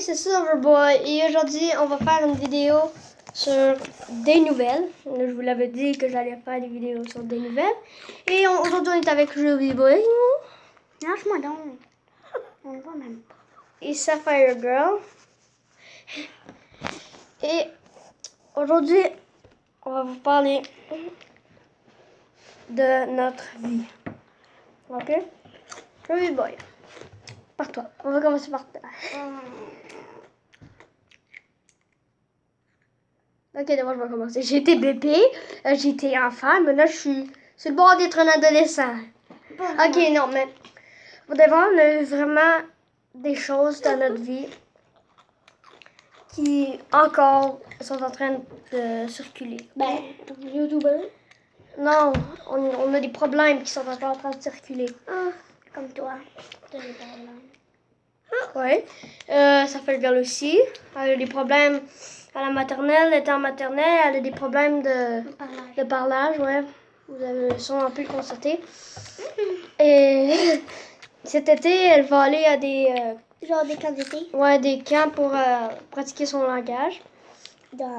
c'est Silverboy et aujourd'hui on va faire une vidéo sur des nouvelles. Je vous l'avais dit que j'allais faire des vidéos sur des nouvelles. Et aujourd'hui on est avec Silverboy. Lâche-moi donc. On voit même pas. Et Sapphire Girl. Et aujourd'hui on va vous parler de notre vie. Ok? Silverboy. Par toi. On va commencer par toi. Ok, d'abord je vais commencer. J'ai été bébé, j'ai été enfant, mais là je suis sur le bord d'être un adolescent. Ok, non, mais pour de vrai, on a eu vraiment des choses dans notre vie qui encore sont en train de circuler. Ben, YouTuber. Non, on a des problèmes qui sont encore en train de circuler. Ah, comme toi. T'as des problèmes. Ouais. Ça fait le girl aussi. Elle a des problèmes à la maternelle, elle était en maternelle, elle a des problèmes de parlage, ouais. Vous avez sûrement pu le constater. Et cet été, elle va aller à des Genre des camps d'été. ouais, des camps pour pratiquer son langage.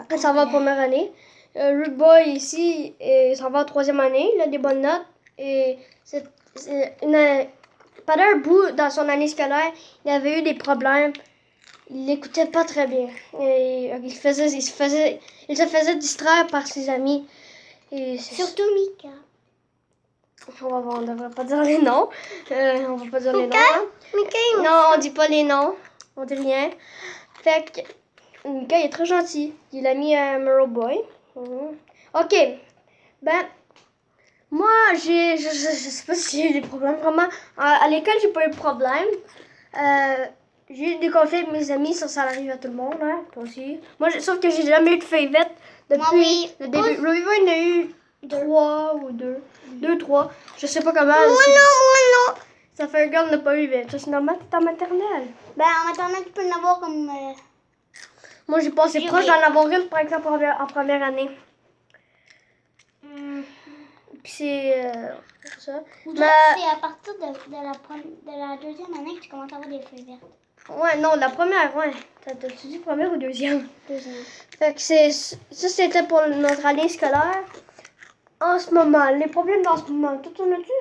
Elle s'en va en première année. Rude Boy ici, il s'en va en troisième année. Il a des bonnes notes. Et pendant un bout dans son année scolaire, il avait eu des problèmes. Il n'écoutait pas très bien. Et il se faisait distraire par ses amis. Et Surtout Mika. on ne devrait pas dire les noms. On va pas dire les noms. Hein. Mika, Non, on dit pas les noms. On dit rien. Fait que Mika, il est très gentil. Il a mis Mero Boy. Ok. Ben, moi, je sais pas si j'ai eu des problèmes. Vraiment, à l'école, j'ai pas eu de problème. J'ai eu des conflits avec mes amis, ça arrive à tout le monde, hein, toi aussi. Moi, sauf que j'ai jamais eu de favorite depuis le début. Ruby Boy, il en a eu 3 ou 2. 2, 3. Je sais pas comment. Moi non. Ça fait un girl n'a pas eu vite. C'est normal, t'es en maternelle. Ben, en maternelle, tu peux en avoir comme... Moi, j'ai passé proche d'en avoir une, par exemple, en première année. Puis c'est ça. C'est à partir de la deuxième année que tu commences à avoir des feuilles vertes. Ouais, non, la première, ouais. T'as-tu dit première ou deuxième? Deuxième. Fait que ça, c'était pour notre année scolaire. En ce moment, les problèmes dans ce moment, tout en as-tu?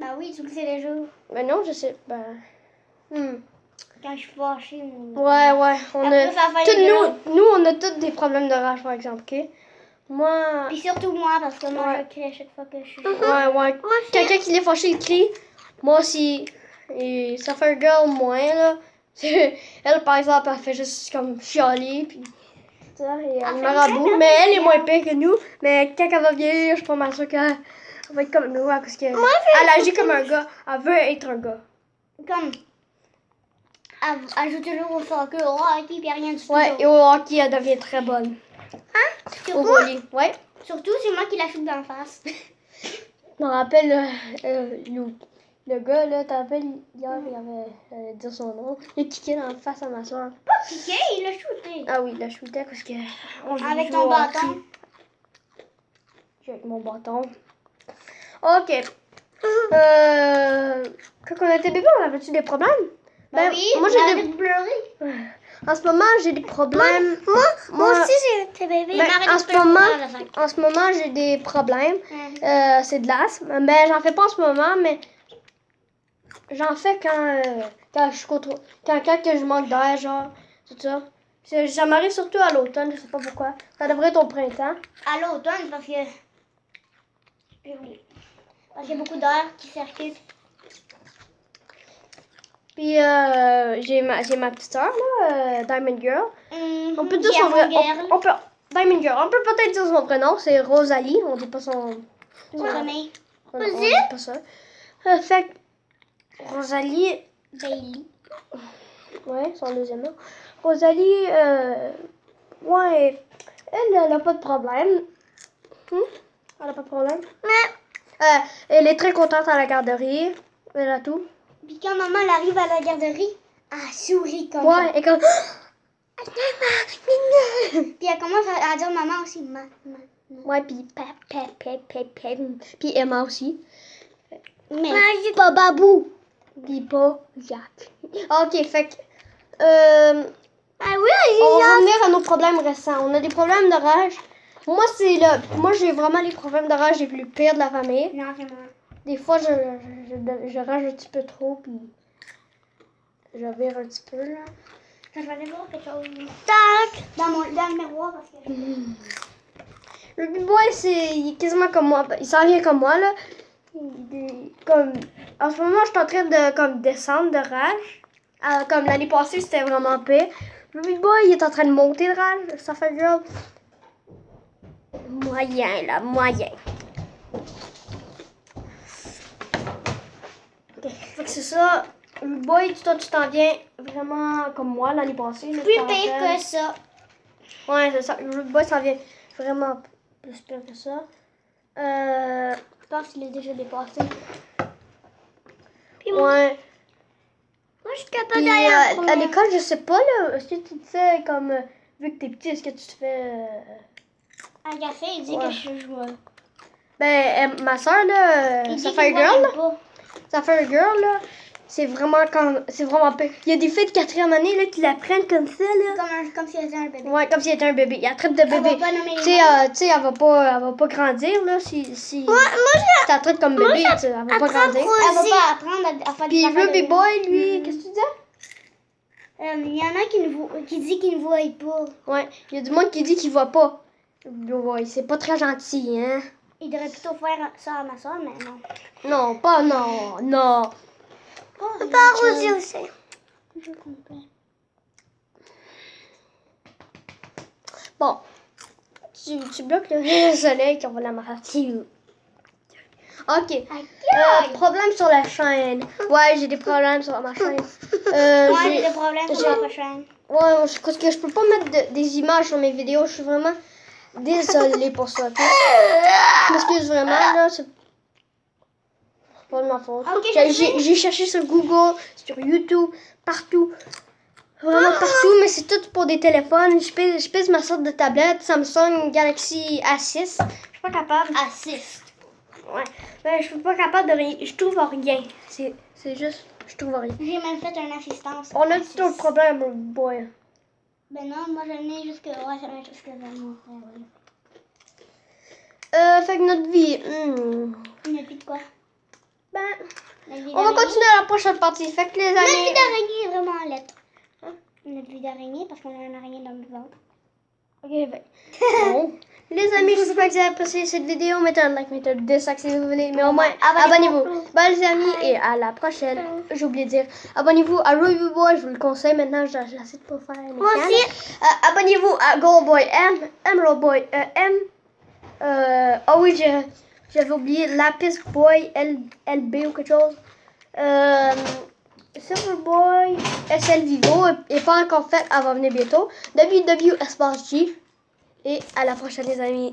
Ben oui, tu le sais les jours. Ben non, je sais, ben... Quand je suis fâchée. Ouais, on a... Après, ça fait Nous, on a tous des problèmes de rage, par exemple, ok? Moi... Puis surtout moi, parce que moi, Ouais. je crie à chaque fois que je suis Ouais. Quelqu'un qui l'est fâché, il crie. Moi aussi. Et ça fait un girl moins, là. Elle, par exemple, elle fait juste comme chialer, puis... ça, et elle marabout. Mais elle est moins pire que nous. Mais quand elle va vieillir, je suis pas mal sûre qu'elle va être comme nous, parce qu'elle agit comme un gars. Elle veut être un gars. Comme... Elle joue toujours au soccer, au hockey, puis rien du tout. Ouais, et au hockey, elle devient très bonne. Hein? Au Surtout, volley. Ouais. surtout c'est moi qui la shoot d'en face. Je me rappelle, le gars, là, t'as rappelles, hier, il avait dit son nom. Il a kické dans la face à ma soeur. Piqué, il l'a shooté. Ah oui, il l'a shooté parce que... Avec ton bâton. J'ai avec mon bâton. Ok. Quand on était bébé, on avait-tu des problèmes? Ben oui, moi j'ai des pleurer. En ce moment, j'ai des problèmes. Moi aussi, j'ai bébé. Ben, en ce moment, j'ai des problèmes. C'est de l'asthme. Ben, j'en fais pas en ce moment, mais j'en fais quand que je manque d'air, genre, tout ça. Ça m'arrive surtout à l'automne, je sais pas pourquoi. Ça devrait être au printemps. À l'automne, parce que... J'ai oublié. Parce qu'il y a beaucoup d'air qui circule. Puis j'ai ma petite soeur, là, Diamond Girl. On peut dire son Diamond vrai Girl. on peut Diamond Girl. On peut peut-être dire son prénom, c'est Rosalie. On dit pas son Sommeil. on dit pas ça. Fait que Rosalie, Bailey. ouais, son deuxième nom. Rosalie, ouais, elle a pas de problème. Elle a pas de problème. Elle est très contente à la garderie. Elle a tout. Puis quand maman elle arrive à la garderie, elle sourit comme ça. Ouais, et comme... Puis elle commence à dire maman aussi. Ouais, puis puis Emma aussi. Mais pas Babou. Puis pas Jack. Ok, fait que Ah oui, On va revenir à nos problèmes récents. On a des problèmes de rage. Moi, j'ai vraiment les problèmes de rage les plus pires de la famille. Non, c'est moi. Des fois, je rage un petit peu trop, puis je vire un petit peu, là. Je vais aller voir quelque chose. Tac! Dans le miroir parce que... Le big boy, il est quasiment comme moi. Il s'en vient comme moi, là. En ce moment, je suis en train de descendre de rage. Comme l'année passée, c'était vraiment pire. Le big boy, il est en train de monter de rage. Ça fait girl. Moyen, là, moyen. Ok, fait que c'est ça. Le boy, toi, tu t'en viens vraiment comme moi l'année passée. Là, Plus tu t'en pire rappelles. que ça. Ouais, c'est ça. Le boy s'en vient vraiment plus pire que ça. Je pense qu'il est déjà dépassé. Puis Ouais. moi, je suis capable Puis d'aller à première. l'école, je sais pas, là. Est-ce que tu te fais comme. Vu que t'es petit, est-ce que tu te fais. Un café, il dit Ouais. que je joue. Ben, ma soeur, là, Il ça dit fait qu'il un girl, là. voit pas. Ça fait un girl, là. C'est vraiment pire. Il y a des filles de 4e année, là, qui la prennent comme ça, là. Comme si elle était un bébé. Ouais, comme si elle était un bébé. Il y a traite de Elle va bébé. pas nommer les Tu sais, elle va pas grandir, là, si Moi, tu la traites comme bébé, tu sais, elle va pas grandir. Elle va pas apprendre à faire Puis des le big boy, lui, qu'est-ce que tu disais? Il y en a qui dit qu'il ne voit pas. Ouais, il y a du monde qui dit qu'il voit pas. Ouais, c'est pas très gentil, hein? Il devrait plutôt faire ça à ma soeur, mais non. Non, pas non, non. On peut arroser aussi. Bon, tu bloques le soleil qu'on va la marquer. Ok. Problème sur la chaîne. Ouais, j'ai des problèmes sur ma chaîne. Moi, j'ai des problèmes sur j'ai- ma prochaine. Ouais, parce que je peux pas mettre des images sur mes vidéos. Je suis vraiment désolée pour ça. Ok? Je m'excuse vraiment, là. C'est pas de ma faute. Ok, J'ai cherché sur Google, sur YouTube, partout. Vraiment partout, mais c'est tout pour des téléphones. Je pèse ma sorte de tablette Samsung Galaxy A6. Je suis pas capable. Assiste. Ouais. Ben, je suis pas capable de rien. Je trouve rien. C'est juste, je trouve rien. J'ai même fait une assistance. On a tout le problème, boy. Ben non, moi j'en ai jusque... Ouais, j'en ai jusque 20 mois. Fait que notre vie. Une vie de quoi? Ben, Notre vie on va d'araignée. continuer à la prochaine partie. Fait que les Notre vie amis. d'araignée est vraiment lettre. Notre vie d'araignée parce qu'on a une araignée dans le ventre. Ok, ben. Bon. Les amis, j'espère que vous avez apprécié cette vidéo. Mettez un like, mettez un dislike si vous voulez. Mais au moins, abonnez-vous. Bye les amis et à la prochaine. J'ai oublié de dire. Abonnez-vous à Ruby Boy, je vous le conseille. Maintenant, j'essaie de pas faire. Moi aussi. Abonnez-vous à Gold Boy M, Emerald Boy M. Oh oui, j'avais oublié Lapis Boy LB ou quelque chose. Silver Boy SL Vivo est pas encore faite, elle va venir bientôt. WW Espace G. Et à la prochaine les amis.